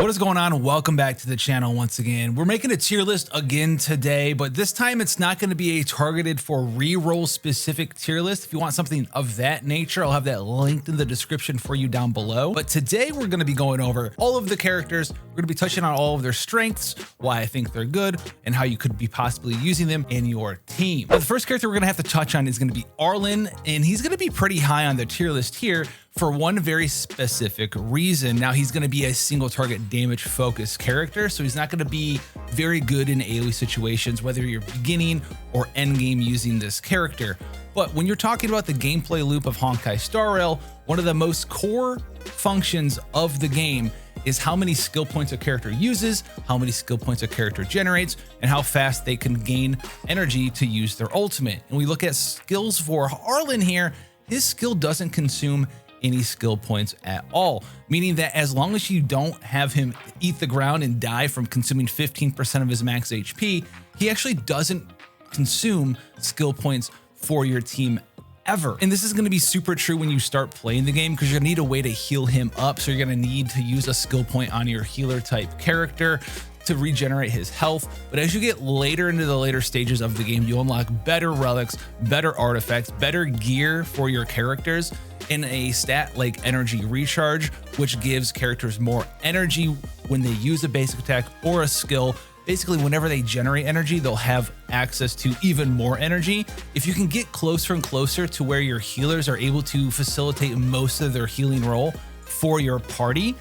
What is going on? Welcome back to the channel once again. We're making a tier list again today, but this time it's not going to be a targeted for reroll specific tier list. If you want something of that nature, I'll have that linked in the description for you down below. But today we're going to be going over all of the characters. We're going to be touching on all of their strengths, why I think they're good, and how you could be possibly using them in your team. Now, the first character we're going to have to touch on is going to be Arlan, and he's going to be pretty high on the tier list here for one very specific reason. Now, he's going to be a single target damage focused character, so he's not going to be very good in AoE situations, whether you're beginning or end game using this character. But when you're talking about the gameplay loop of Honkai Star Rail, one of the most core functions of the game is how many skill points a character uses, how many skill points a character generates, and how fast they can gain energy to use their ultimate. And we look at skills for Arlan here. His skill doesn't consume any skill points at all, meaning that as long as you don't have him eat the ground and die from consuming 15% of his max HP, he actually doesn't consume skill points for your team ever. And this is going to be super true when you start playing the game, because you're gonna need a way to heal him up. So you're going to need to use a skill point on your healer type character to regenerate his health. But as you get later into the later stages of the game, you unlock better relics, better artifacts, better gear for your characters, in a stat like energy recharge, which gives characters more energy when they use a basic attack or a skill. Basically, whenever they generate energy, they'll have access to even more energy. If you can get closer and closer to where your healers are able to facilitate most of their healing role for your party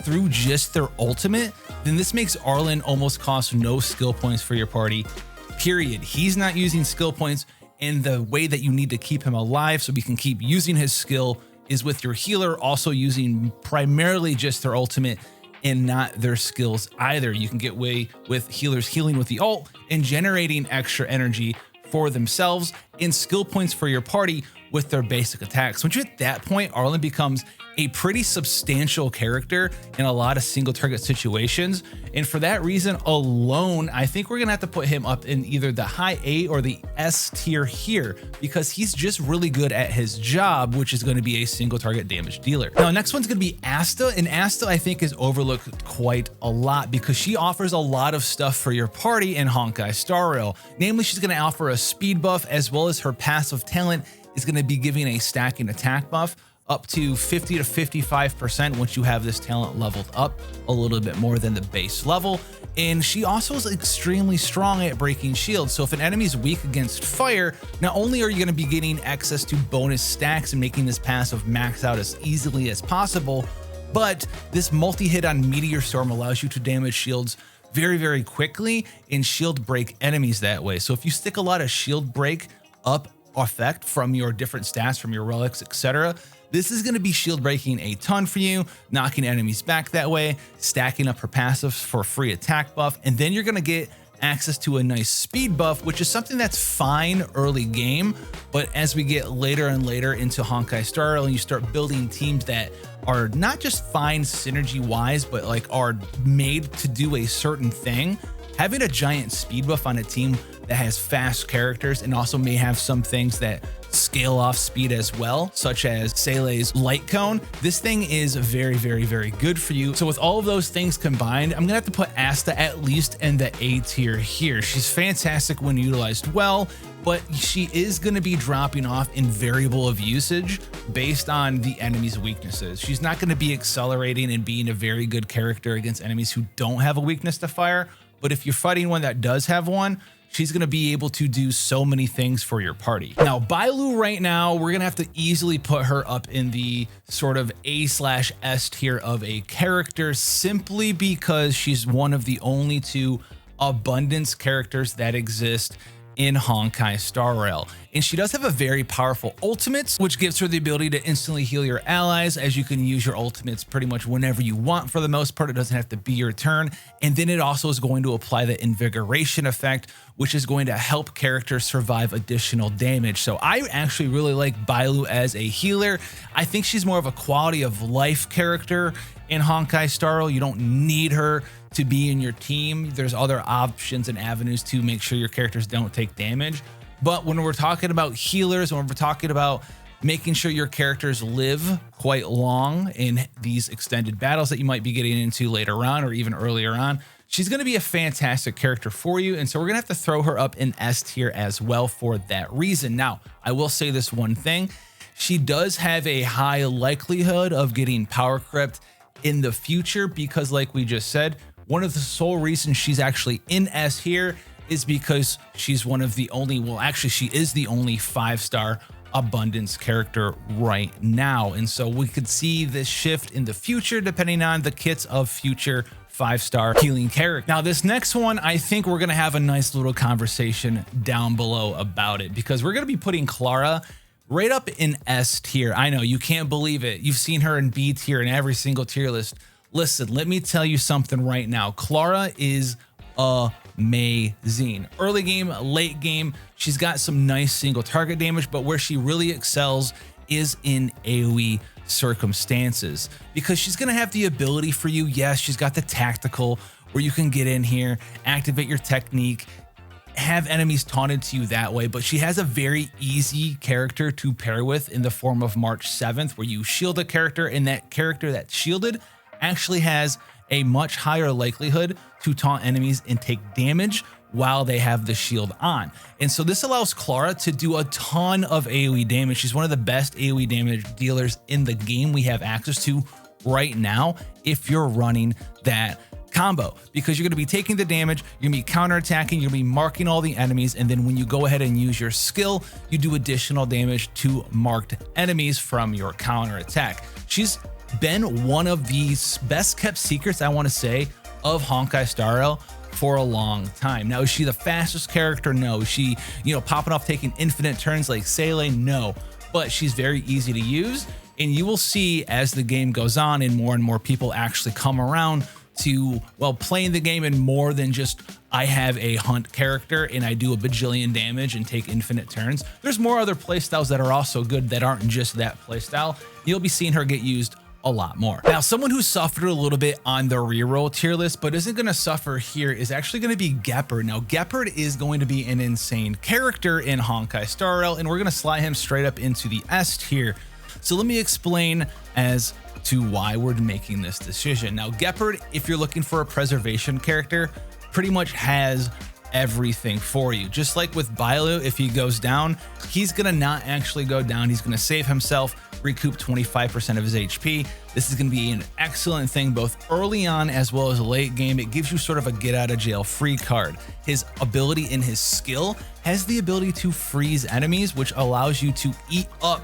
through just their ultimate, then this makes Arlan almost cost no skill points for your party, period. He's not using skill points, and the way that you need to keep him alive so we can keep using his skill is with your healer also using primarily just their ultimate and not their skills either. You can get away with healers healing with the ult and generating extra energy for themselves and skill points for your party with their basic attacks. Once you're at that point, Arlan becomes a pretty substantial character in a lot of single target situations. And for that reason alone, I think we're gonna have to put him up in either the high A or the S tier here, because he's just really good at his job, which is gonna be a single target damage dealer. Now, next one's gonna be Asta, and Asta I think is overlooked quite a lot because she offers a lot of stuff for your party in Honkai Star Rail. Namely, she's gonna offer a speed buff, as well as her passive talent is gonna be giving a stacking attack buff up to 50 to 55% once you have this talent leveled up a little bit more than the base level. And she also is extremely strong at breaking shields. So if an enemy is weak against fire, not only are you going to be getting access to bonus stacks and making this passive max out as easily as possible, but this multi-hit on Meteor Storm allows you to damage shields very, very quickly and shield break enemies that way. So if you stick a lot of shield break up effect from your different stats, from your relics, etc., this is going to be shield breaking a ton for you, knocking enemies back that way, stacking up her passives for a free attack buff, and then you're going to get access to a nice speed buff, which is something that's fine early game. But as we get later and later into Honkai Star Rail and you start building teams that are not just fine synergy wise, but like are made to do a certain thing, having a giant speed buff on a team that has fast characters and also may have some things that scale off speed as well, such as Seele's light cone, this thing is very, very, very good for you. So with all of those things combined, I'm gonna have to put Asta at least in the A tier here. She's fantastic when utilized well, but she is gonna be dropping off in variable of usage based on the enemy's weaknesses. She's not gonna be accelerating and being a very good character against enemies who don't have a weakness to fire. But if you're fighting one that does have one, she's going to be able to do so many things for your party. Now, Bailu right now, we're going to have to easily put her up in the sort of A/S tier of a character, simply because she's one of the only two abundance characters that exist in Honkai Star Rail. And she does have a very powerful ultimate, which gives her the ability to instantly heal your allies, as you can use your ultimates pretty much whenever you want. For the most part, it doesn't have to be your turn. And then it also is going to apply the invigoration effect, which is going to help characters survive additional damage. So I actually really like Bailu as a healer. I think she's more of a quality of life character in Honkai Star Rail. You don't need her to be in your team. There's other options and avenues to make sure your characters don't take damage. But when we're talking about healers, when we're talking about making sure your characters live quite long in these extended battles that you might be getting into later on or even earlier on. She's going to be a fantastic character for you, and so we're going to have to throw her up in S tier as well for that reason. Now, I will say this one thing. She does have a high likelihood of getting power crept in the future because, like we just said, one of the sole reasons she's actually in S here is because she's one of the only, well, actually, she is the only 5-star abundance character right now. And so we could see this shift in the future depending on the kits of future 5-star healing character. Now, this next one, I think we're going to have a nice little conversation down below about it because we're going to be putting Clara right up in S tier. I know you can't believe it. You've seen her in B tier in every single tier list. Listen, let me tell you something right now. Clara is amazing. Early game, late game, she's got some nice single target damage, but where she really excels is in AoE circumstances because she's going to have the ability for you. Yes, she's got the tactical where you can get in here, activate your technique, have enemies taunted to you that way, but she has a very easy character to pair with in the form of March 7th, where you shield a character and that character that's shielded actually has a much higher likelihood to taunt enemies and take damage while they have the shield on. And so this allows Clara to do a ton of AoE damage. She's one of the best AoE damage dealers in the game we have access to right now if you're running that combo, because you're going to be taking the damage, you're going to be counterattacking, you're going to be marking all the enemies, and then when you go ahead and use your skill, you do additional damage to marked enemies from your counterattack. She's been one of the best kept secrets, I want to say, of Honkai Star Rail for a long time. Now, is she the fastest character? No. Is she, popping off taking infinite turns like Seele? No. But she's very easy to use, and you will see as the game goes on and more people actually come around to, well, playing the game in more than just I have a hunt character and I do a bajillion damage and take infinite turns. There's more other playstyles that are also good that aren't just that playstyle. You'll be seeing her get used a lot more. Now, someone who suffered a little bit on the reroll tier list but isn't going to suffer here is actually going to be Gepard. Now, Gepard is going to be an insane character in Honkai Star Rail, and we're going to slide him straight up into the S tier. So let me explain as to why we're making this decision. Now, Gepard, if you're looking for a preservation character, pretty much has everything for you. Just like with Bailu, if he goes down, he's gonna not actually go down. He's gonna save himself, recoup 25% of his HP. This is gonna be an excellent thing both early on as well as late game. It gives you sort of a get out of jail free card. His ability and his skill has the ability to freeze enemies, which allows you to eat up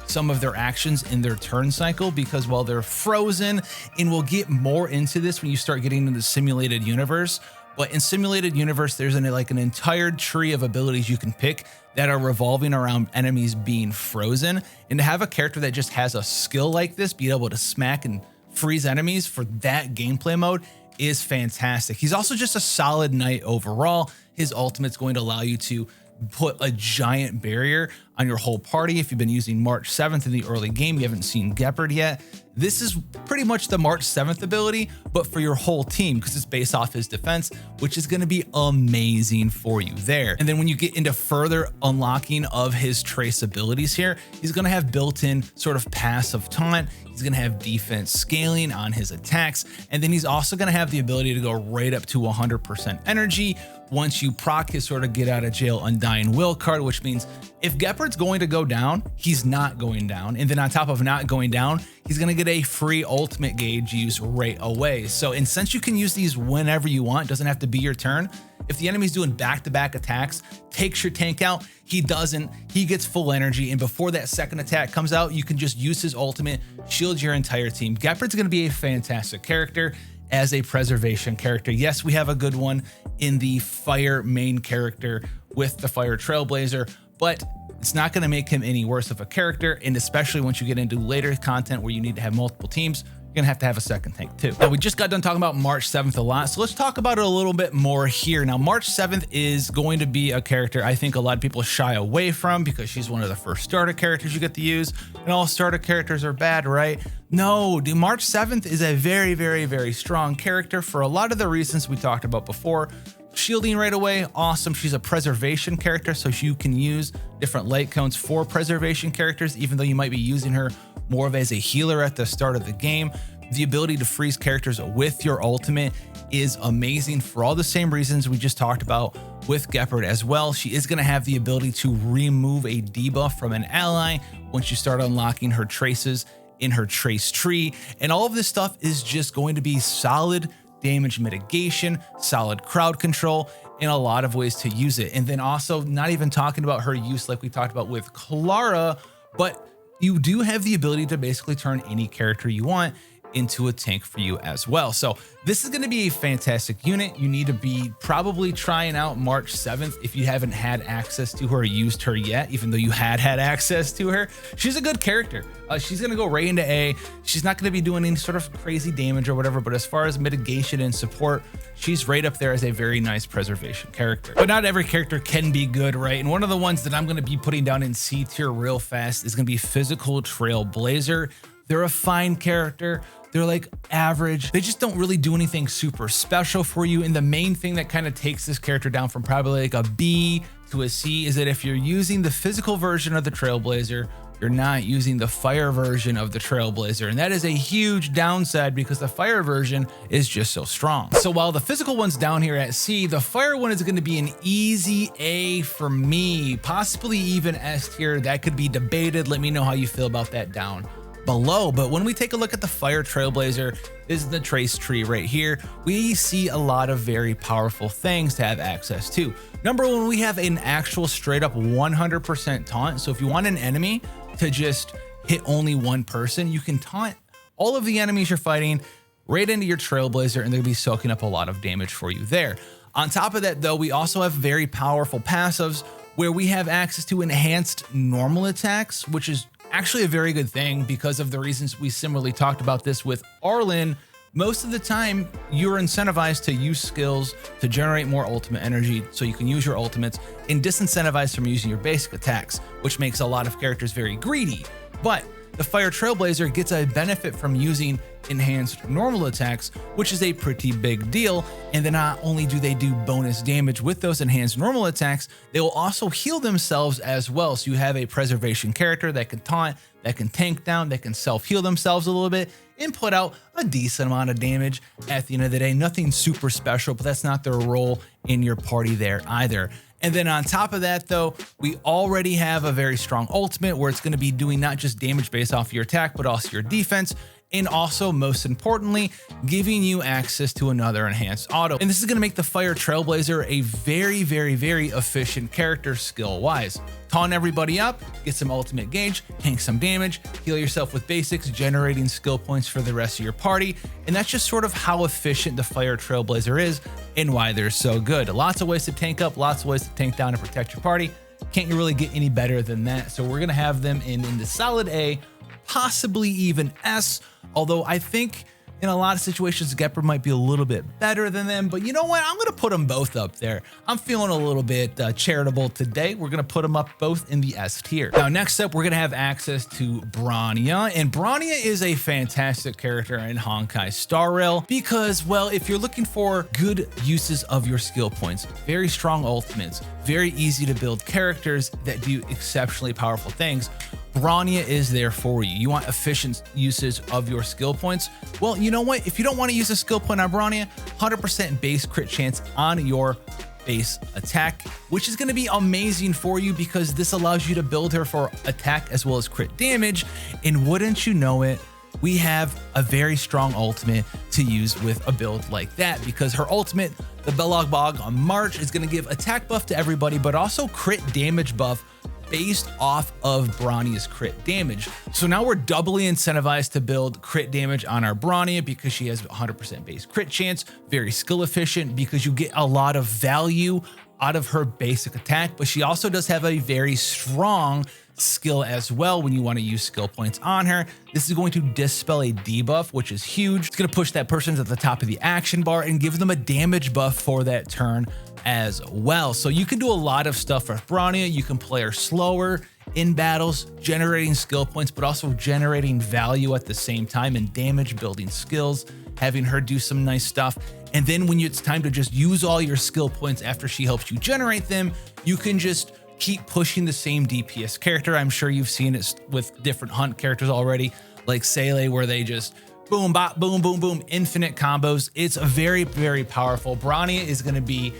some of their actions in their turn cycle because while they're frozen, and we'll get more into this when you start getting into the simulated universe, but in simulated universe, there's an entire tree of abilities you can pick that are revolving around enemies being frozen. And to have a character that just has a skill like this, be able to smack and freeze enemies for that gameplay mode is fantastic. He's also just a solid knight overall. His ultimate's going to allow you to put a giant barrier on your whole party. If you've been using March 7th in the early game, you haven't seen Gepard yet, this is pretty much the March 7th ability, but for your whole team because it's based off his defense, which is going to be amazing for you there. And then when you get into further unlocking of his trace abilities here, he's going to have built-in sort of passive taunt. He's going to have defense scaling on his attacks. And then he's also going to have the ability to go right up to 100% energy once you proc his sort of get out of jail undying will card, which means if Gepard's going to go down, he's not going down. And then on top of not going down, he's going to get a free ultimate gauge use right away. So, and since you can use these whenever you want, it doesn't have to be your turn. If the enemy's doing back-to-back attacks, takes your tank out, he doesn't, he gets full energy. And before that second attack comes out, you can just use his ultimate, shield your entire team. Gepard's going to be a fantastic character as a preservation character. Yes, we have a good one in the fire main character with the fire Trailblazer, but it's not going to make him any worse of a character. And especially once you get into later content where you need to have multiple teams, you're gonna have to have a second tank too. Now, we just got done talking about March 7th a lot, so let's talk about it a little bit more here. Now, March 7th is going to be a character I think a lot of people shy away from because she's one of the first starter characters you get to use, and all starter characters are bad, right? No, dude, March 7th is a very, very, very strong character for a lot of the reasons we talked about before. shielding right away, awesome. She's a preservation character, so you can use different light cones for preservation characters, even though you might be using her more of as a healer at the start of the game. The ability to freeze characters with your ultimate is amazing for all the same reasons we just talked about with Gepard as well. She is going to have the ability to remove a debuff from an ally once you start unlocking her traces in her trace tree. And all of this stuff is just going to be solid damage mitigation, solid crowd control, in a lot of ways to use it. And then also not even talking about her use like we talked about with Clara, but you do have the ability to basically turn any character you want into a tank for you as well. So this is going to be a fantastic unit. You need to be probably trying out March 7th if you haven't had access to her or used her yet, even though you had access to her. She's a good character. She's going to go right into A. She's not going to be doing any sort of crazy damage or whatever, but as far as mitigation and support, she's right up there as a very nice preservation character. But not every character can be good, right? And one of the ones that I'm going to be putting down in C tier real fast is going to be Physical Trailblazer. They're a fine character. They're like average. They just don't really do anything super special for you. And the main thing that kind of takes this character down from probably like a B to a C is that if you're using the physical version of the Trailblazer, you're not using the fire version of the Trailblazer. And that is a huge downside because the fire version is just so strong. So while the physical one's down here at C, the fire one is going to be an easy A for me, possibly even S tier. That could be debated. Let me know how you feel about that down below. But when we take a look at the fire Trailblazer, this is the trace tree right here. We see a lot of very powerful things to have access to. Number one, we have an actual straight up 100% taunt. So if you want an enemy to just hit only one person, you can taunt all of the enemies you're fighting right into your Trailblazer, and they'll be soaking up a lot of damage for you there. On top of that though, we also have very powerful passives where we have access to enhanced normal attacks, which is actually a very good thing because of the reasons we similarly talked about this with Arlan. Most of the time you're incentivized to use skills to generate more ultimate energy so you can use your ultimates, and disincentivized from using your basic attacks, which makes a lot of characters very greedy. But the fire Trailblazer gets a benefit from using enhanced normal attacks, which is a pretty big deal. And then not only do they do bonus damage with those enhanced normal attacks, they will also heal themselves as well. So you have a preservation character that can taunt, that can tank down, that can self-heal themselves a little bit and put out a decent amount of damage at the end of the day. Nothing super special, but that's not their role in your party there either. And then on top of that though, we already have a very strong ultimate where it's going to be doing not just damage based off your attack, but also your defense. And also, most importantly, giving you access to another enhanced auto. And this is going to make the fire Trailblazer a very, very, very efficient character skill wise. Taunt everybody up, get some ultimate gauge, tank some damage, heal yourself with basics, generating skill points for the rest of your party. And that's just sort of how efficient the fire Trailblazer is and why they're so good. Lots of ways to tank up, lots of ways to tank down and protect your party. Can't you really get any better than that? So we're going to have them in the solid A, possibly even S, although I think in a lot of situations Gepard might be a little bit better than them, but you know what, I'm gonna put them both up there. I'm feeling a little bit charitable today. We're gonna put them up both in the S tier. Now next up, we're gonna have access to Bronya, and Bronya is a fantastic character in Honkai Star Rail because, well, if you're looking for good uses of your skill points, very strong ultimates, very easy to build characters that do exceptionally powerful things, Bronya is there for you. You want efficient uses of your skill points? Well, you know what? If you don't want to use a skill point on Bronya, 100% base crit chance on your base attack, which is going to be amazing for you because this allows you to build her for attack as well as crit damage. And wouldn't you know it, we have a very strong ultimate to use with a build like that because her ultimate, the Belog Bog on March, is going to give attack buff to everybody, but also crit damage buff based off of Bronya's crit damage. So now we're doubly incentivized to build crit damage on our Bronya because she has 100% base crit chance, very skill efficient because you get a lot of value out of her basic attack, but she also does have a very strong skill as well when you want to use skill points on her. This is going to dispel a debuff, which is huge. It's going to push that person to the top of the action bar and give them a damage buff for that turn as well. So you can do a lot of stuff with Bronya. You can play her slower in battles, generating skill points, but also generating value at the same time and damage building skills, having her do some nice stuff. And then when it's time to just use all your skill points after she helps you generate them, you can just keep pushing the same DPS character. I'm sure you've seen it with different hunt characters already, like Seele, where they just boom, bop, boom, boom, boom, infinite combos. It's very, very powerful. Bronya is going to be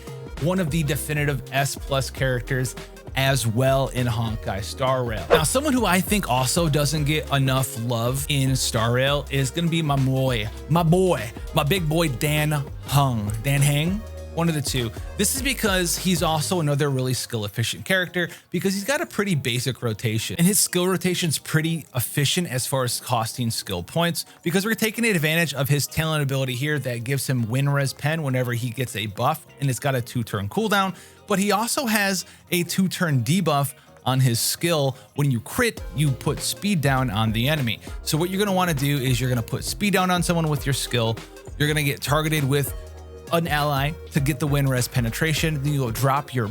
one of the definitive S+ characters as well in Honkai Star Rail. Now, someone who I think also doesn't get enough love in Star Rail is gonna be my big boy Dan Heng, one of the two. This is because he's also another really skill efficient character because he's got a pretty basic rotation, and his skill rotation is pretty efficient as far as costing skill points because we're taking advantage of his talent ability here that gives him win res pen whenever he gets a buff, and it's got a 2-turn cooldown. But he also has a 2-turn debuff on his skill. When you crit, you put speed down on the enemy. So what you're gonna wanna do is you're gonna put speed down on someone with your skill. You're gonna get targeted with an ally to get the win res penetration. Then you'll drop your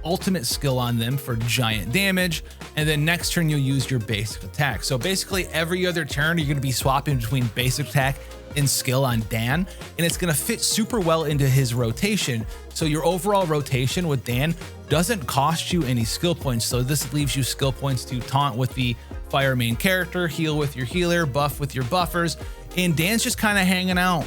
ultimate skill on them for giant damage. And then next turn, you'll use your basic attack. So basically every other turn, you're gonna be swapping between basic attack and skill on Dan, and it's gonna fit super well into his rotation. So your overall rotation with Dan doesn't cost you any skill points. So this leaves you skill points to taunt with the fire main character, heal with your healer, buff with your buffers, and Dan's just kind of hanging out,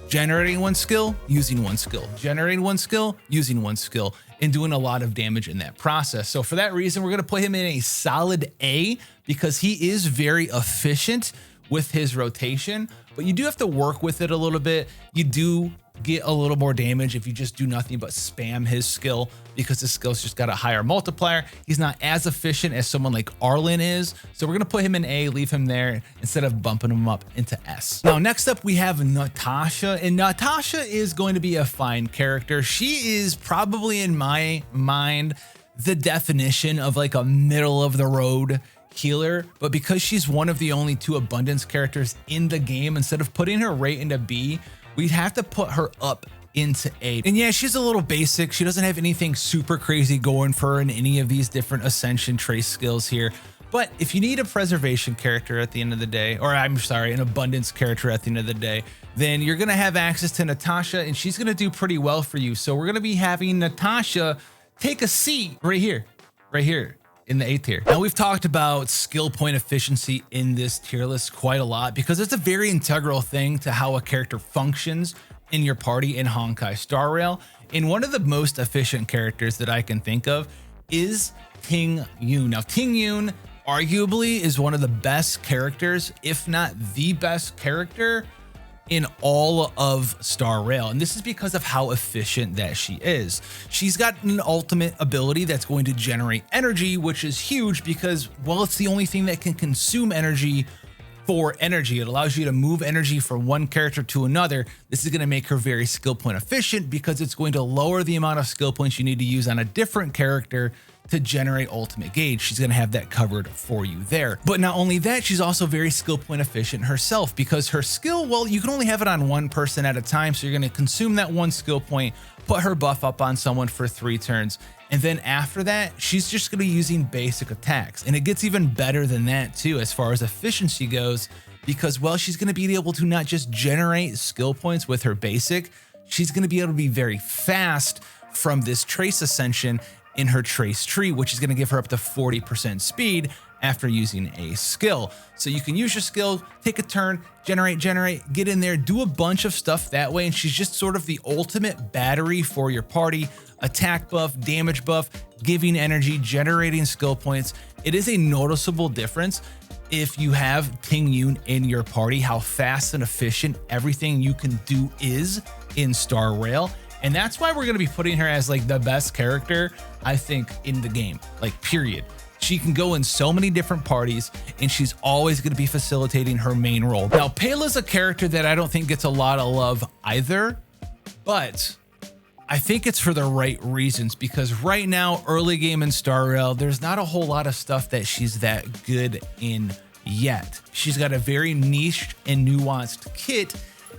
generating one skill, using one skill, generating one skill, using one skill, and doing a lot of damage in that process. So for that reason, we're gonna put him in a solid A because he is very efficient with his rotation, but you do have to work with it a little bit. You do get a little more damage if you just do nothing but spam his skill because his skill's just got a higher multiplier. He's not as efficient as someone like Arlan is. So we're gonna put him in A, leave him there instead of bumping him up into S. Now, next up we have Natasha, and Natasha is going to be a fine character. She is probably in my mind the definition of like a middle of the road healer, but because she's one of the only 2 abundance characters in the game, instead of putting her right into B, we'd have to put her up into A. And yeah, she's a little basic. She doesn't have anything super crazy going for her in any of these different ascension trace skills here. But if you need a preservation character at the end of the day, or I'm sorry, an abundance character at the end of the day, then you're gonna have access to Natasha, and she's gonna do pretty well for you. So we're gonna be having Natasha take a seat right here in the A tier. Now, we've talked about skill point efficiency in this tier list quite a lot because it's a very integral thing to how a character functions in your party in Honkai Star Rail. And one of the most efficient characters that I can think of is Tingyun. Now, Tingyun arguably is one of the best characters, if not the best character in all of Star Rail. And this is because of how efficient that she is. She's got an ultimate ability that's going to generate energy, which is huge because, well, it's the only thing that can consume energy for energy. It allows you to move energy from one character to another. This is going to make her very skill point efficient because it's going to lower the amount of skill points you need to use on a different character to generate ultimate gauge. She's gonna have that covered for you there. But not only that, she's also very skill point efficient herself because her skill, well, you can only have it on one person at a time. So you're gonna consume that one skill point, put her buff up on someone for 3 turns. And then after that, she's just gonna be using basic attacks. And it gets even better than that too, as far as efficiency goes, because, well, she's gonna be able to not just generate skill points with her basic, she's gonna be able to be very fast from this trace ascension in her trace tree, which is going to give her up to 40% speed after using a skill. So you can use your skill, take a turn, generate, get in there, do a bunch of stuff that way. And she's just sort of the ultimate battery for your party. Attack buff, damage buff, giving energy, generating skill points. It is a noticeable difference if you have Tingyun in your party, how fast and efficient everything you can do is in Star Rail. And that's why we're going to be putting her as like the best character, I think, in the game, like period. She can go in so many different parties and she's always going to be facilitating her main role. Now, Pela's a character that I don't think gets a lot of love either, but I think it's for the right reasons because right now, early game in Star Rail, there's not a whole lot of stuff that she's that good in yet. She's got a very niche and nuanced kit.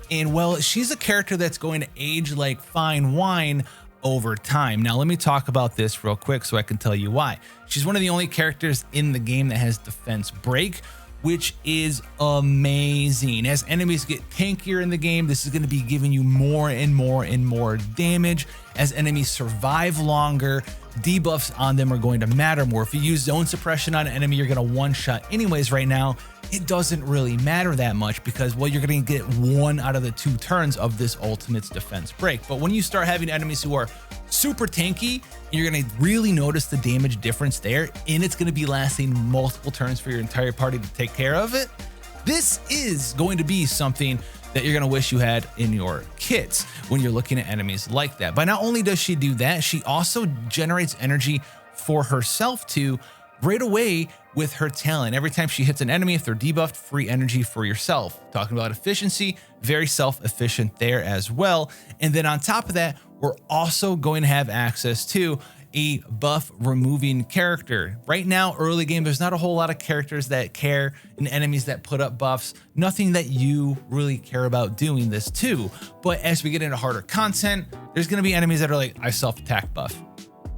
And well, she's a character that's going to age like fine wine over time. Now, let me talk about this real quick so I can tell you why. She's one of the only characters in the game that has defense break, which is amazing. As enemies get tankier in the game, this is going to be giving you more and more and more damage. As enemies survive longer, debuffs on them are going to matter more. If you use zone suppression on an enemy, you're going to one-shot anyways. Right now, it doesn't really matter that much because, well, you're going to get 1 out of the 2 turns of this ultimate's defense break. But when you start having enemies who are super tanky, you're going to really notice the damage difference there, and it's going to be lasting multiple turns for your entire party to take care of it. This is going to be something that you're going to wish you had in your kits when you're looking at enemies like that. But not only does she do that, she also generates energy for herself too right away with her talent. Every time she hits an enemy, if they're debuffed, free energy for yourself. Talking about efficiency, very self-efficient there as well. And then on top of that, we're also going to have access to a buff removing character. Right now, early game, there's not a whole lot of characters that care and enemies that put up buffs. Nothing that you really care about doing this too. But as we get into harder content, there's going to be enemies that are like, I self-attack buff.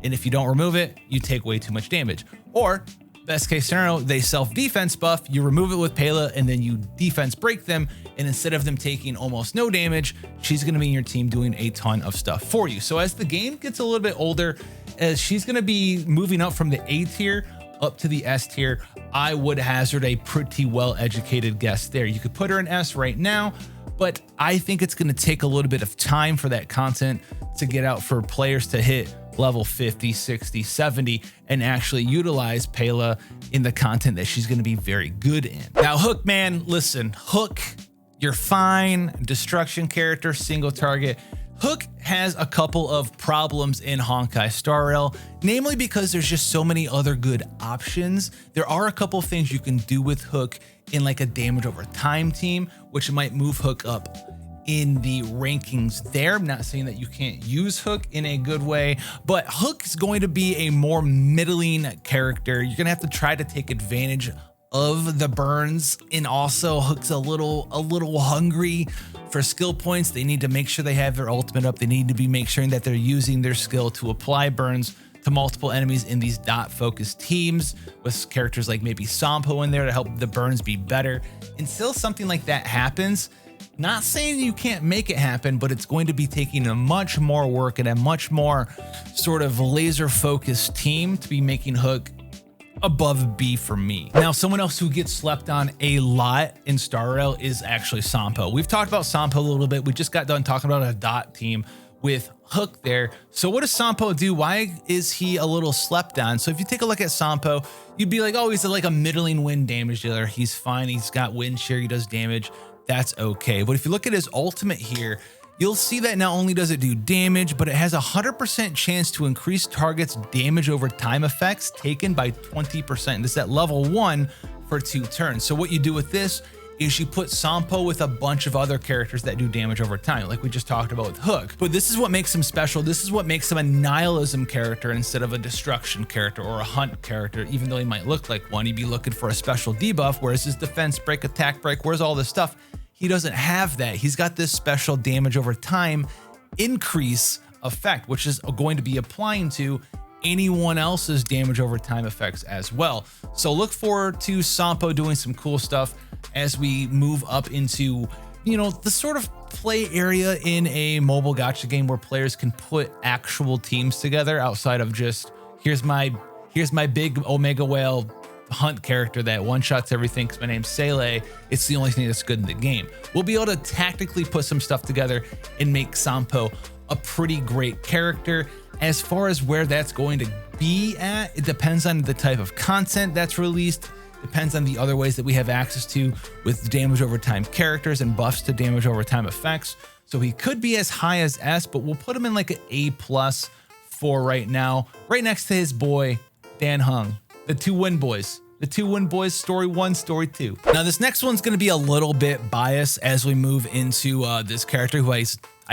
And if you don't remove it, you take way too much damage. Or best case scenario, they self-defense buff, you remove it with Pela, and then you defense break them. And instead of them taking almost no damage, she's going to be in your team doing a ton of stuff for you. So as the game gets a little bit older, as she's going to be moving up from the A tier up to the S tier, I would hazard a pretty well-educated guess there. You could put her in S right now, but I think it's going to take a little bit of time for that content to get out for players to hit level 50, 60, 70, and actually utilize Pela in the content that she's going to be very good in. Now, Hook, man, listen, Hook, you're fine. Destruction character, single target. Hook has a couple of problems in Honkai Star Rail, namely because there's just so many other good options. There are a couple of things you can do with Hook in like a damage over time team, which might move Hook up in the rankings there. I'm not saying that you can't use Hook in a good way, but Hook is going to be a more middling character. You're gonna have to try to take advantage of the burns, and also Hook's a little hungry for skill points. They need to make sure they have their ultimate up. They need to be make sure that they're using their skill to apply burns to multiple enemies in these dot focused teams with characters like maybe Sampo in there to help the burns be better. Until something like that happens, not saying you can't make it happen, but it's going to be taking a much more work and a much more sort of laser focused team to be making Hook above B for me. Now, someone else who gets slept on a lot in Star Rail is actually Sampo. We've talked about Sampo a little bit. We just got done talking about a dot team with Hook there. So what does Sampo do? Why is he a little slept on? So if you take a look at Sampo, you'd be like, oh, he's like a middling wind damage dealer. He's fine. He's got wind share. He does damage. That's okay. But if you look at his ultimate here, you'll see that not only does it do damage, but it has a 100% chance to increase targets' damage over time effects taken by 20%. This is at level 1 for 2 turns. So what you do with this is you put Sampo with a bunch of other characters that do damage over time, like we just talked about with Hook. But this is what makes him special. This is what makes him a nihilism character instead of a destruction character or a hunt character. Even though he might look like one, he'd be looking for a special debuff, whereas his defense break, attack break, where's all this stuff? He doesn't have that. He's got this special damage over time increase effect, which is going to be applying to anyone else's damage over time effects as well. So look forward to Sampo doing some cool stuff as we move up into, you know, the sort of play area in a mobile gacha game where players can put actual teams together outside of just, here's my big Omega Whale hunt character that one-shots everything because my name's Seele. It's the only thing that's good in the game. We'll be able to tactically put some stuff together and make Sampo a pretty great character. As far as where that's going to be at, it depends on the type of content that's released, depends on the other ways that we have access to with damage over time characters and buffs to damage over time effects. So he could be as high as S, but we'll put him in like an A+ for right now, right next to his boy, Dan Heng. The two Wind Boys. The two Wind Boys, story 1, story 2. Now, this next one's going to be a little bit biased as we move into this character who I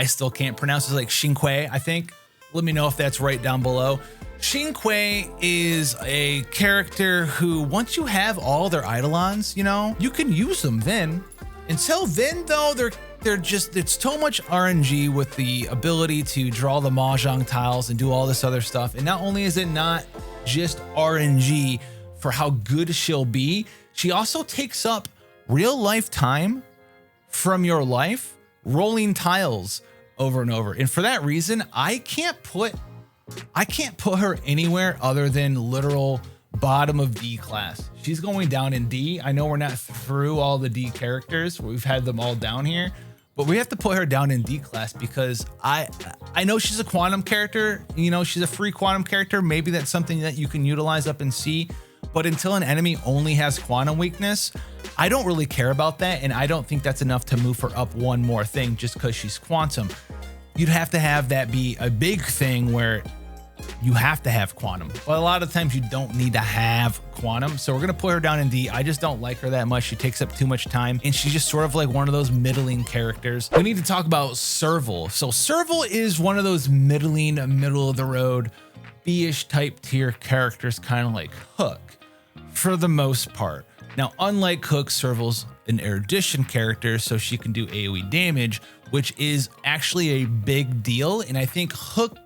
still can't pronounce. It's like Qingque, I think. Let me know if that's right down below. Qingque is a character who, once you have all their Eidolons, you know, you can use them then. Until then, though, they're just, it's so much RNG with the ability to draw the Mahjong tiles and do all this other stuff. And not only is it not just RNG for how good she'll be, She also takes up real life time from your life, rolling tiles over and over. And for that reason, I can't put her anywhere other than literal bottom of D class. She's going down in D. I know we're not through all the D characters. We've had them all down here, but we have to put her down in D class because I know she's a quantum character. You know, she's a free quantum character. Maybe that's something that you can utilize up in C, but until an enemy only has quantum weakness, I don't really care about that. And I don't think that's enough to move her up one more thing just because she's quantum. You'd have to have that be a big thing where you have to have quantum, but a lot of times you don't need to have quantum. So we're going to put her down in D. I just don't like her that much. She takes up too much time and she's just sort of like one of those middling characters. We need to talk about Serval. So Serval is one of those middling, middle of the road, B-ish type tier characters, kind of like Hook for the most part. Now, unlike Hook, Serval's an erudition character, so she can do AoE damage, which is actually a big deal. And I think Hook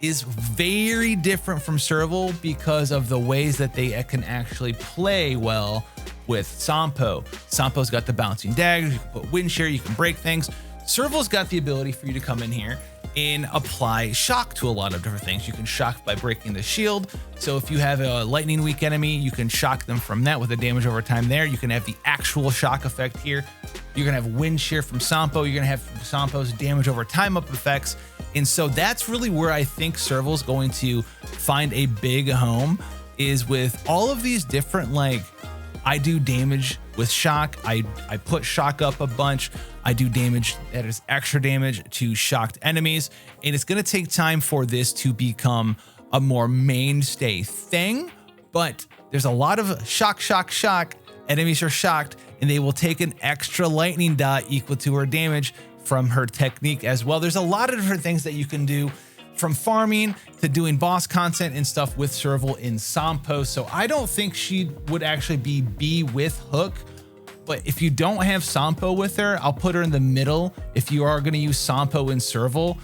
is very different from Serval because of the ways that they can actually play well with Sampo. Sampo's got the bouncing daggers, you can put wind shear, you can break things. Serval's got the ability for you to come in here and apply shock to a lot of different things. You can shock by breaking the shield. So if you have a lightning weak enemy, you can shock them from that with the damage over time there. You can have the actual shock effect here. You're gonna have wind shear from Sampo. You're gonna have Sampo's damage over time up effects. And so that's really where I think Serval's going to find a big home, is with all of these different, like, I do damage with shock. I put shock up a bunch. I do damage that is extra damage to shocked enemies. And it's going to take time for this to become a more mainstay thing. But there's a lot of shock. Enemies are shocked and they will take an extra lightning dot equal to her damage from her technique as well. There's a lot of different things that you can do, from farming to doing boss content and stuff with Serval in Sampo. So I don't think she would actually be B with Hook, but if you don't have Sampo with her, I'll put her in the middle. If you are gonna use Sampo in Serval,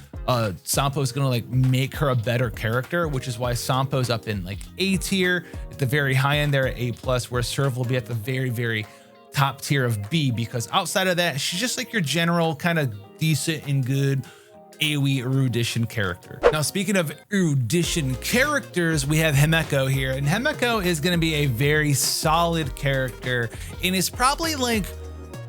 Sampo is gonna like make her a better character, which is why Sampo's up in like A tier at the very high end there at A+, where Serval will be at the very, very top tier of B, because outside of that, she's just like your general kind of decent and good AoE erudition character. Now, speaking of erudition characters, we have Himeko here, and Himeko is going to be a very solid character, and is probably like,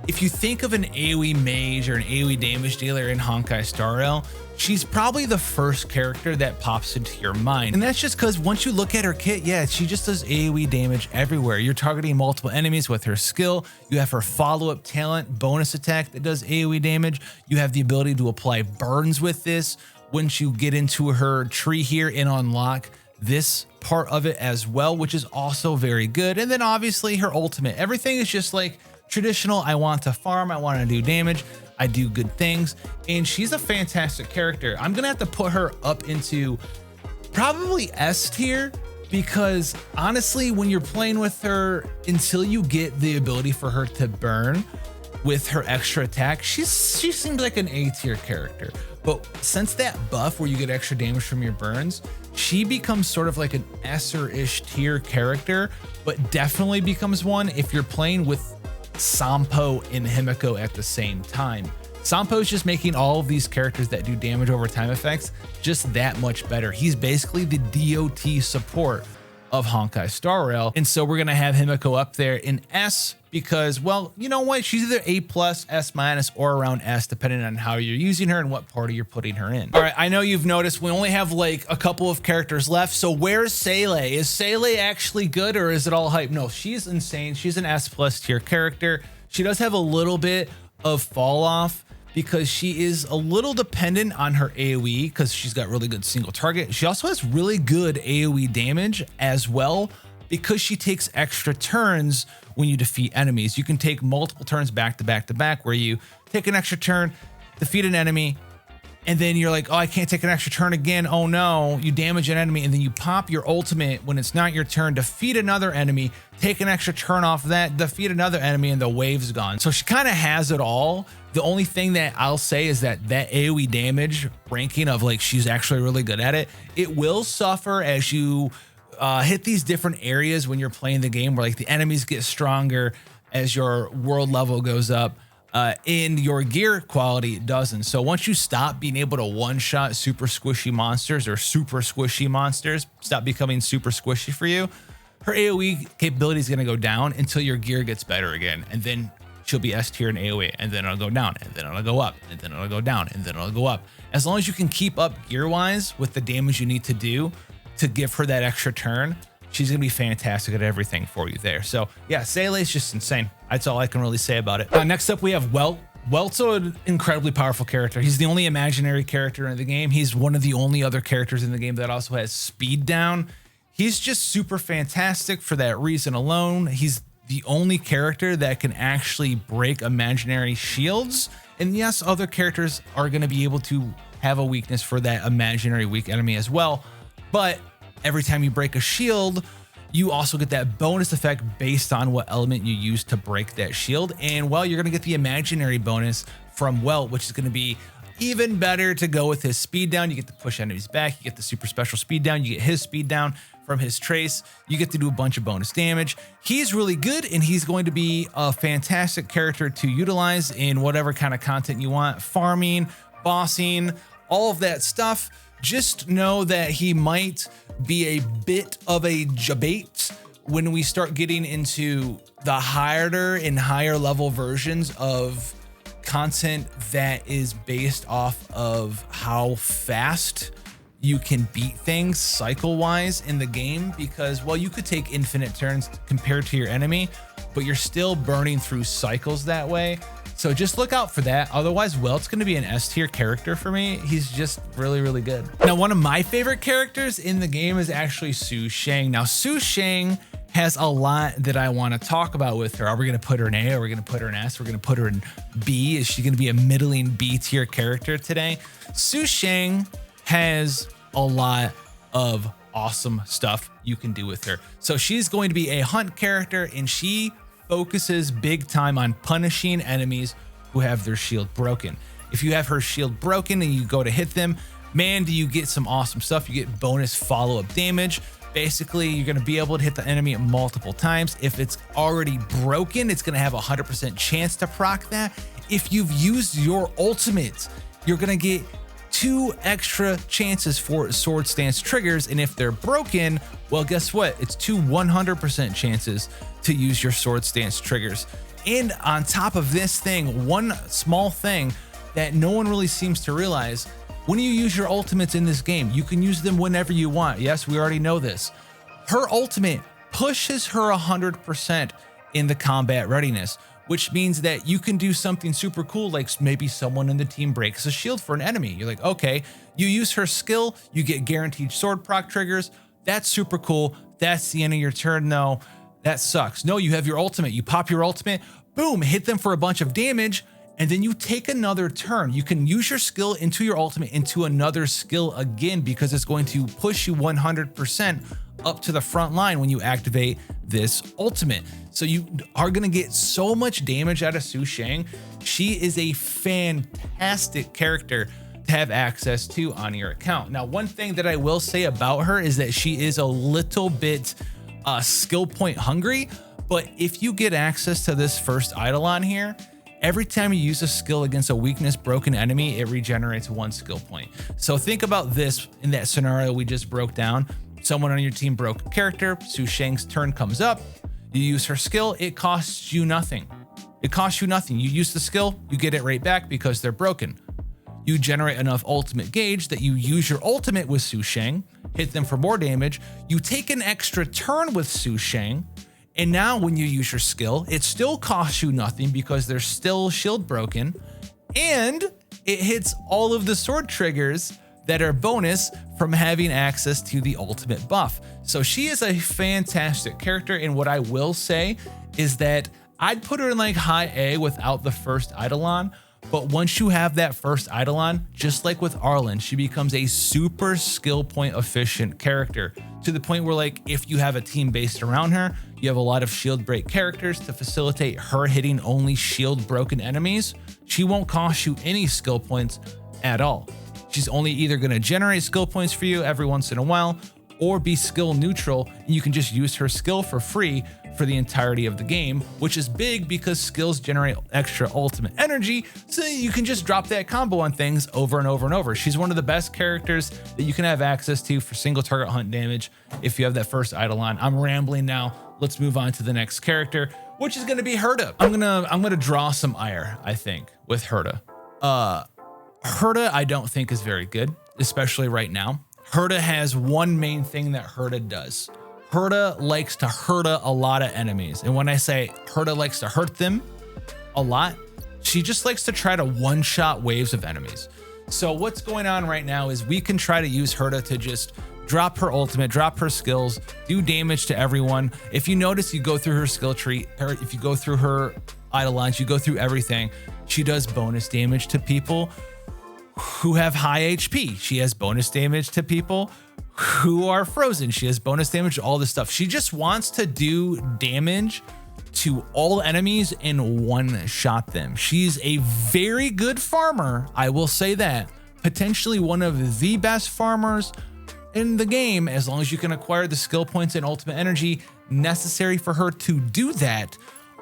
if you think of an AoE mage or an AoE damage dealer in Honkai Star Rail, she's probably the first character that pops into your mind. And that's just because once you look at her kit, yeah, she just does AoE damage everywhere. You're targeting multiple enemies with her skill. You have her follow-up talent, bonus attack that does AoE damage. You have the ability to apply burns with this once you get into her tree here and unlock this part of it as well, which is also very good. And then obviously her ultimate. Everything is just like traditional. I want to farm, I want to do damage, I do good things, and she's a fantastic character. I'm gonna have to put her up into probably S tier, because honestly, when you're playing with her, until you get the ability for her to burn with her extra attack, she seems like an A tier character. But since that buff where you get extra damage from your burns, she becomes sort of like an S-ish tier character, but definitely becomes one if you're playing with Sampo and Himeko at the same time. Sampo is just making all of these characters that do damage over time effects just that much better. He's basically the DOT support of Honkai Star Rail. And so we're gonna have Himeko up there in S because, well, you know what? She's either A+, S-, or around S, depending on how you're using her and what party you're putting her in. All right, I know you've noticed we only have like a couple of characters left. So where's Seele? Is Seele actually good, or is it all hype? No, she's insane. She's an S+ tier character. She does have a little bit of fall off because she is a little dependent on her AoE, because she's got really good single target. She also has really good AoE damage as well, because she takes extra turns when you defeat enemies. You can take multiple turns back to back to back, where you take an extra turn, defeat an enemy, and then you're like, oh, I can't take an extra turn again. Oh no, you damage an enemy, and then you pop your ultimate when it's not your turn, defeat another enemy, take an extra turn off that, defeat another enemy, and the wave's gone. So she kind of has it all. The only thing that I'll say is that AoE damage ranking of like, she's actually really good at it. It will suffer as you hit these different areas when you're playing the game where like the enemies get stronger as your world level goes up. In your gear quality, it doesn't. So once you stop being able to one-shot super squishy monsters or super squishy monsters, stop becoming super squishy for you, her AoE capability is going to go down until your gear gets better again. And then she'll be S tier in AoE, and then it'll go down, and then it'll go up, and then it'll go down, and then it'll go up. As long as you can keep up gear-wise with the damage you need to do to give her that extra turn, she's going to be fantastic at everything for you there. So yeah, Seele is just insane. That's all I can really say about it. Next up, we have Welt. Welt's an incredibly powerful character. He's the only imaginary character in the game. He's one of the only other characters in the game that also has speed down. He's just super fantastic for that reason alone. He's the only character that can actually break imaginary shields. And yes, other characters are going to be able to have a weakness for that imaginary weak enemy as well. But every time you break a shield, you also get that bonus effect based on what element you use to break that shield. And well, you're going to get the imaginary bonus from Welt, which is going to be even better to go with his speed down. You get to push enemies back. You get the super special speed down. You get his speed down from his trace. You get to do a bunch of bonus damage. He's really good, and he's going to be a fantastic character to utilize in whatever kind of content you want. Farming, bossing, all of that stuff. Just know that he might be a bit of a debate when we start getting into the harder and higher level versions of content that is based off of how fast you can beat things cycle wise in the game, because well, you could take infinite turns compared to your enemy, but you're still burning through cycles that way. So just look out for that. Otherwise, Welt's going to be an S tier character for me. He's just really, really good. Now, one of my favorite characters in the game is actually Sushang. Now, Sushang has a lot that I want to talk about with her. Are we going to put her in A? Are we going to put her in S? We're going to put her in B. Is she going to be a middling B tier character today? Sushang has a lot of awesome stuff you can do with her. So she's going to be a hunt character, and she focuses big time on punishing enemies who have their shield broken. If you have her shield broken and you go to hit them, man, do you get some awesome stuff. You get bonus follow-up damage. Basically, you're going to be able to hit the enemy multiple times. If it's already broken, it's going to have a 100% chance to proc that. If you've used your ultimate, you're going to get 2 extra chances for sword stance triggers, and if they're broken, well, guess what? It's 2 100% chances to use your sword stance triggers. And on top of this thing, one small thing that no one really seems to realize, when you use your ultimates in this game, you can use them whenever you want. Yes, we already know this. Her ultimate pushes her 100% in the combat readiness, which means that you can do something super cool, like maybe someone in the team breaks a shield for an enemy. You're like, okay, you use her skill, you get guaranteed sword proc triggers. That's super cool. That's the end of your turn though. That sucks. No, you have your ultimate. You pop your ultimate, boom, hit them for a bunch of damage, and then you take another turn. You can use your skill into your ultimate into another skill again, because it's going to push you 100% up to the front line when you activate this ultimate. So you are going to get so much damage out of Sushang. She is a fantastic character to have access to on your account. Now, one thing that I will say about her is that she is a little bit skill point hungry, but if you get access to this first Eidolon here, every time you use a skill against a weakness broken enemy, it regenerates 1 skill point. So think about this in that scenario we just broke down. Someone on your team broke a character, Sushang's turn comes up, you use her skill, it costs you nothing. It costs you nothing. You use the skill, you get it right back because they're broken. You generate enough ultimate gauge that you use your ultimate with Sushang, hit them for more damage, you take an extra turn with Sushang, and now when you use your skill, it still costs you nothing because they're still shield broken, and it hits all of the sword triggers that are bonus from having access to the ultimate buff. So she is a fantastic character, and what I will say is that I'd put her in like high A without the first Eidolon, but once you have that first Eidolon, just like with Arlan, she becomes a super skill point efficient character, to the point where like if you have a team based around her, you have a lot of shield break characters to facilitate her hitting only shield broken enemies, she won't cost you any skill points at all. She's only either going to generate skill points for you every once in a while, or be skill neutral, and you can just use her skill for free for the entirety of the game, which is big because skills generate extra ultimate energy, so you can just drop that combo on things over and over and over. She's one of the best characters that you can have access to for single target hunt damage if you have that first idol on. I'm rambling now. Let's move on to the next character, which is going to be Herta. I'm gonna draw some ire, I think, with Herta. Herta I don't think is very good, especially right now. Herta has one main thing that Herta does. Herta likes to Herta a lot of enemies. And when I say Herta likes to hurt them a lot, she just likes to try to one-shot waves of enemies. So what's going on right now is we can try to use Herta to just drop her ultimate, drop her skills, do damage to everyone. If you notice, you go through her skill tree, or if you go through her idol lines, you go through everything, she does bonus damage to people who have high HP. She has bonus damage to people who are frozen. She has bonus damage to all this stuff. She just wants to do damage to all enemies and one-shot them. She's a very good farmer, I will say that. Potentially one of the best farmers in the game, as long as you can acquire the skill points and ultimate energy necessary for her to do that.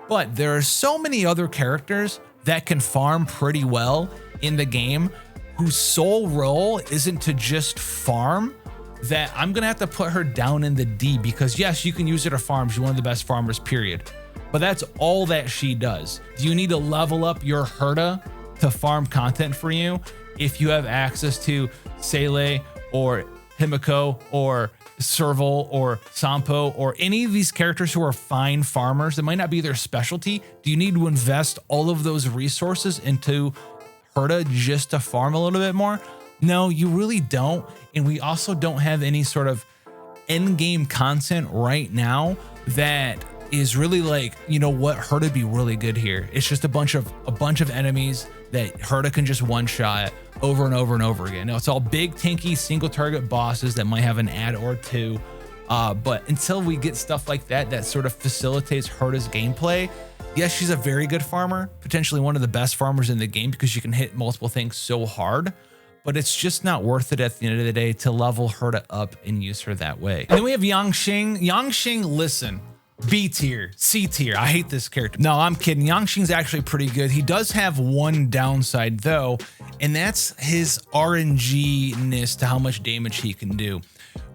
But there are so many other characters that can farm pretty well in the game whose sole role isn't to just farm, that I'm gonna have to put her down in the D, because yes, you can use her to farm. She's one of the best farmers, period. But that's all that she does. Do you need to level up your Herta to farm content for you? If you have access to Seele or Himeko or Serval or Sampo or any of these characters who are fine farmers that might not be their specialty, do you need to invest all of those resources into Herta just to farm a little bit more? No, you really don't. And we also don't have any sort of end game content right now that is really like, you know what, Herta be really good here. It's just a bunch of enemies that Herta can just one shot over and over and over again. Now it's all big tanky single target bosses that might have an ad or two. But until we get stuff like that, that sort of facilitates Herta's gameplay, yes, she's a very good farmer, potentially one of the best farmers in the game because you can hit multiple things so hard, but it's just not worth it at the end of the day to level Herta up and use her that way. And then we have Yanqing. Yanqing, listen, B tier, C tier. I hate this character. No, I'm kidding. Yanqing's actually pretty good. He does have one downside though, and that's his RNG-ness to how much damage he can do,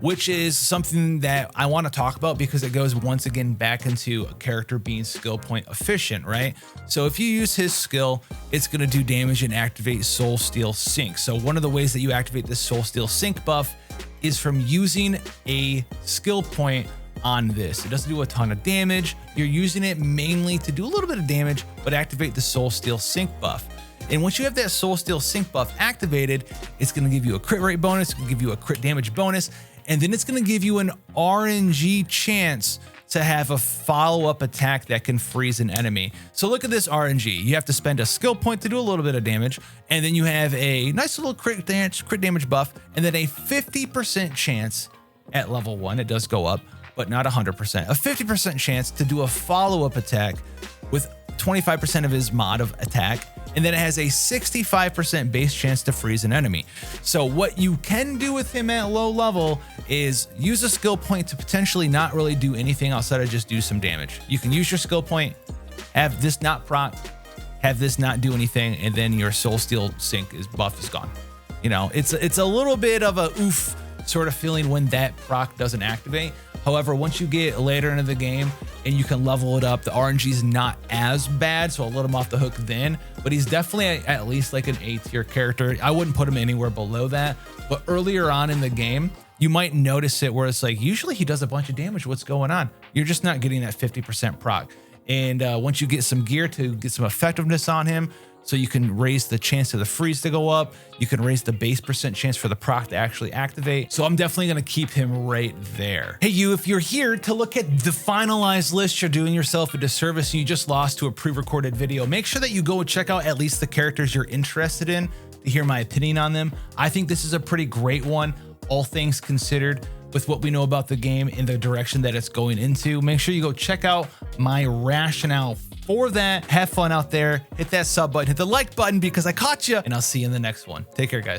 which is something that I want to talk about because it goes once again back into a character being skill point efficient, right? So if you use his skill, it's going to do damage and activate Soul Steel Sync. So one of the ways that you activate this Soul Steel Sync buff is from using a skill point on this. It doesn't do a ton of damage. You're using it mainly to do a little bit of damage, but activate the Soul Steel Sync buff. And once you have that Soul Steel Sync buff activated, it's going to give you a crit rate bonus, it's going to give you a crit damage bonus, and then it's going to give you an RNG chance to have a follow-up attack that can freeze an enemy. So look at this RNG. You have to spend a skill point to do a little bit of damage, and then you have a nice little crit damage buff, and then a 50% chance at level 1, it does go up, but not 100%. A 50% chance to do a follow-up attack with 25% of his mod of attack, and then it has a 65% base chance to freeze an enemy. So what you can do with him at low level is use a skill point to potentially not really do anything outside of just do some damage. You can use your skill point, have this not proc, have this not do anything, and then your Soul Steel Sync buff is gone. You know, it's a little bit of a oof sort of feeling when that proc doesn't activate. However, once you get later into the game and you can level it up, the RNG is not as bad, so I'll let him off the hook then, but he's definitely at least like an A tier character. I wouldn't put him anywhere below that, but earlier on in the game, you might notice it where it's like, usually he does a bunch of damage. What's going on? You're just not getting that 50% proc. And once you get some gear to get some effectiveness on him, so you can raise the chance of the freeze to go up. You can raise the base percent chance for the proc to actually activate. So I'm definitely going to keep him right there. Hey, you, if you're here to look at the finalized list, you're doing yourself a disservice and you just lost to a pre-recorded video. Make sure that you go and check out at least the characters you're interested in to hear my opinion on them. I think this is a pretty great one, all things considered, with what we know about the game and the direction that it's going into. Make sure you go check out my rationale for that. Have fun out there. Hit that sub button, hit the like button because I caught you, and I'll see you in the next one. Take care, guys.